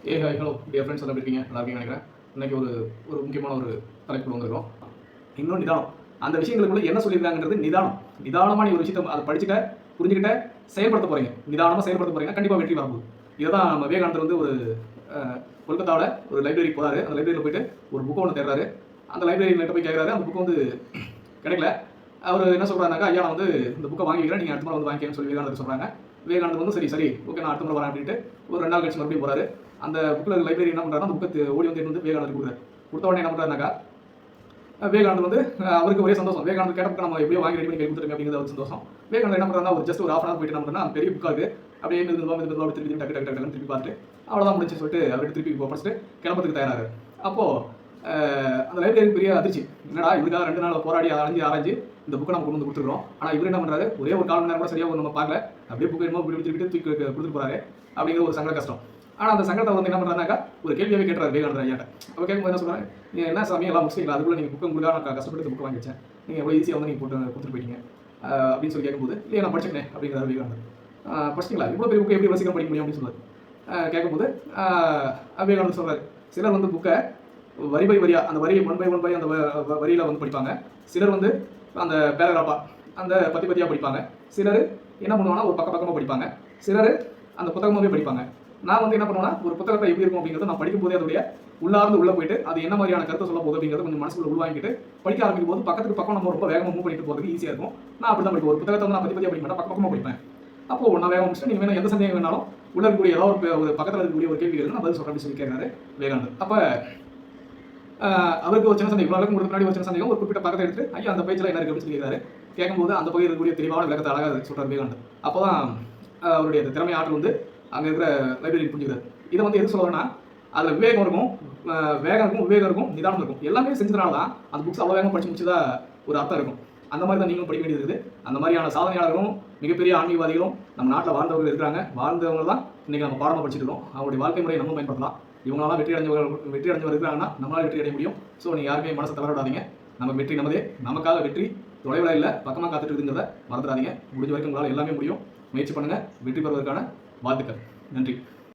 Hi hello dear friends எல்லாம் எப்படி இருக்கீங்க? நல்லா இருக்கீங்கன்னு நினைக்கிறேன். இன்னைக்கு ஒரு ஒரு முக்கியமான ஒரு தலைப்பு வந்திருக்கோம். இன்னும் நிதானம். அந்த விஷயங்களுக்குள்ள என்ன சொல்லியிருக்காங்கன்றது நிதானம். நிதானமா நீ ஒரு விஷயத்தை அதை படிச்சுட்ட, புரிஞ்சுக்கிட்ட, செயல்படுத்த போறீங்க. நிதானமாக செயல்படுத்த போறீங்க. கண்டிப்பாக வெற்றி வரப்போகுது. இதுதான் நம்ம விவேகானந்தர் வந்து ஒரு கொல்கத்தாவில் ஒரு லைப்ரரிக்கு போறாரு. அந்த லைப்ரரியில் போயிட்டு ஒரு புக்கை ஒன்று தேடுறாரு. அந்த லைப்ரரியிட்ட போய் கேட்குறாரு. அந்த புக்கு வந்து கிடைக்கல. அவர் என்ன சொல்றாருனாக்கா, ஐயா நான் வந்து இந்த புக்கை வாங்கிக்கிறேன், நீங்கள் அடுத்த முறை வந்து வாங்கிக்கன்னு சொல்லி விவேகானந்தர் சொல்றாங்க. விவேகானந்தர் வந்து சரி ஓகே நான் அடுத்த முறை வரேன் அப்படின்ட்டு ஒரு 2 நாள் கழிச்சு மறுபடியும் போறாரு. அந்த புக்கில் லைப்ரரி என்ன பண்ணுறாருன்னா, அந்த புக்கை ஓடி வந்து எடுத்து வந்து விவேகானந்தர் கொடுக்குறாரு. கொடுத்த உடனே என்ன பண்ணுறாருனாக்கா, விவேகானந்தர் வந்து அவருக்கு ஒரே சந்தோஷம். விவேகானந்தர் கேட்டப்ப நம்ம எப்படியோ வாங்கி ரெடி பண்ணி கை கொடுத்துருங்க அப்படிங்கிறது ஒரு சந்தோஷம். விவேகானந்தர் என்ன பண்ணுறாருன்னா, ஒரு ஜஸ்ட் ஒரு ½ hour போயிட்டு என்ன பண்ணுறா, பெரிய புக்காக இருக்குது அப்படியே மெதுவாக திருப்பி திருப்பி பார்த்துட்டு அவ்வளோதான் முடிச்சு சொல்லிட்டு அவர்கிட்ட திருப்பி படிச்சுட்டு கிளம்புறதுக்கு தயாராரு. அப்போது அந்த லைப்ரரிக்கு பெரிய அதிர்ச்சி. என்னடா இதுக்காக 2 நாள் போராடி ஆராய்ஞ்சு இந்த புக்கை நம்ம கொண்டு வந்து கொடுத்துருக்கோம். ஆனால் இவர் என்ன பண்ணுறாரு, ஒரே ஒரு 1/4 மணி நேரம் கூட சரியாக நம்ம பார்க்கல, அப்படியே புக்கு என்னமோ திருப்பி தூக்கி கொடுத்துட்டு போறாரு அப்படிங்கிற ஒரு சங்கட கஷ்டம். ஆனால் அந்த சங்கடத்தை வந்து என்ன பண்ணுறாருனாக்கா, ஒரு கேள்வியாகவே கேட்டுறாரு விவேகானந்தர் ஐயாட்ட. அப்போ கேட்கும்போது என்ன சொல்கிறாங்க, நீங்கள் என்ன சாமி எல்லாம் முடிச்சிங்களா, அதுக்குள்ளே நீங்கள் புக்கை உங்களுக்காக நான் கஷ்டப்பட்டு புக்கு வாங்கி வச்சேன், நீங்கள் எவ்வளோ ஈஸியாக வந்து நீங்கள் கொடுத்துட்டு போயிட்டீங்க அப்படின்னு சொல்லி கேட்கும்போது, இல்லையா நான் படிச்சுக்கேன் அப்படிங்கிறார் விவேகானந்தர். படிச்சிங்களா, இவ்வளோ பெரிய புக்கை எப்படி வசிக்க படிக்க முடியும் அப்படின்னு சொல்லுவார். கேட்கும்போது விவேகானந்தர் சொல்கிறார், சிலர் வந்து புக்கை வரி பை வரியா அந்த வரி 1 by 1 அந்த வரியில் வந்து படிப்பாங்க. சிலர் வந்து அந்த பேராகிராஃபா அந்த பத்தியாக படிப்பாங்க. சிலர் என்ன பண்ணுவாங்கன்னா ஒரு பக்கமாக படிப்பாங்க. சிலர் அந்த புத்தகமாகவே படிப்பாங்க. நான் வந்து என்ன பண்ணுவேன்னா, ஒரு புத்தகத்தை எப்படி இருக்கும் அப்படிங்கிறது நான் படிக்கும்போதே அதோடைய உள்ளார்ந்து உள்ளே போயிட்டு அது என்ன மாதிரியான கருத்தை சொல்ல போகுது அப்படிங்கிறது கொஞ்சம் மனசுக்குள்ள உள்வாங்கிட்டு படிக்க ஆரம்பிக்கும் போது பக்கத்துக்கு பக்கம் நம்ம ரொம்ப வேகமாக மூவ் பண்ணிட்டு போகிறதுக்கு ஈஸியாக இருக்கும். நான் அப்படி தான் படிப்பேன். ஒரு புத்தகத்தை வந்து நான் பத்தியாக படிக்க மாட்டேன், பக்கமாக படிப்பேன். அப்போது நான் வேகம் முடிச்சுட்டு நீங்கள் வேணும் எந்த சந்தேகம் வேணாலும் உள்ள இருக்கக்கூடிய ஏதாவது ஒரு பக்கத்தில் இருக்கக்கூடிய ஒரு கேள்வி நான் பதில் சொல்கிறேன் அப்படின்னு சொல்லி கேட்குறாரு விவேகானந்தர். அப்போ அவருக்கு ஒரு சின்ன சந்தேகம், இவ்வளோ முன்னாடி ஒரு சின்ன சந்தேகம், ஒரு குறிப்பிட்ட பக்கத்தை எடுத்து ஐயா அந்த பேஜில் என்ன இருக்குது அப்படின்னு சொல்லி கேட்குறாரு. கேட்கும்போது அந்த பகுதியில் இருக்கக்கூடிய தெளிவான விளக்கத்தை அழகாக சொல்கிறார் விவேகானந்தர். அப்போ தான் அவருடைய திறமை ஆற்றல் வந்து அங்கே இருக்கிற லைப்ரரி புரிஞ்சுக்கிறார். இதை வந்து எது சொல்லுவேன்னா, அதில் விவேகம் இருக்கும், விவேகம் இருக்கும், நிதானம் இருக்கும். எல்லாமே செஞ்சதுனால தான் அந்த புக்ஸ் அவ்வளோ வேகம் படிச்சு முடிச்சதா ஒரு அர்த்தம் இருக்கும். அந்த மாதிரி தான் நீங்களும் படிக்க வேண்டியது இருக்குது. அந்த மாதிரியான சாதனையாளர்களும் மிகப்பெரிய ஆன்மீகவாதிகளும் நம்ம நாட்டில் வாழ்ந்தவர்கள் இருக்கிறாங்க. வாழ்ந்தவங்க தான் இன்றைக்கி நம்ம பாடமாக படிச்சுட்டு இருக்கோம். அவங்களுடைய வாழ்க்கை முறையை நம்ம பயன்படுத்தலாம். இவங்களாம் வெற்றி அடைஞ்சவர் இருக்கிறாங்கன்னா நம்மளால் வெற்றி அடைய முடியும். ஸோ நீங்கள் யாருமே மனசை தளர விடாதீங்க. நம்ம வெற்றி நமதே. நமக்காக வெற்றி தொலைவில் இல்லை, பக்கமாக காத்துட்டு இருக்குங்கிறத மறந்துடாதீங்க. முடிஞ்ச வரைக்கும் உங்களால் எல்லாமே முடியும். முயற்சி பண்ணுங்கள். வெற்றி பெறுவதற்கான வாழ்த்துக்கள். நன்றி.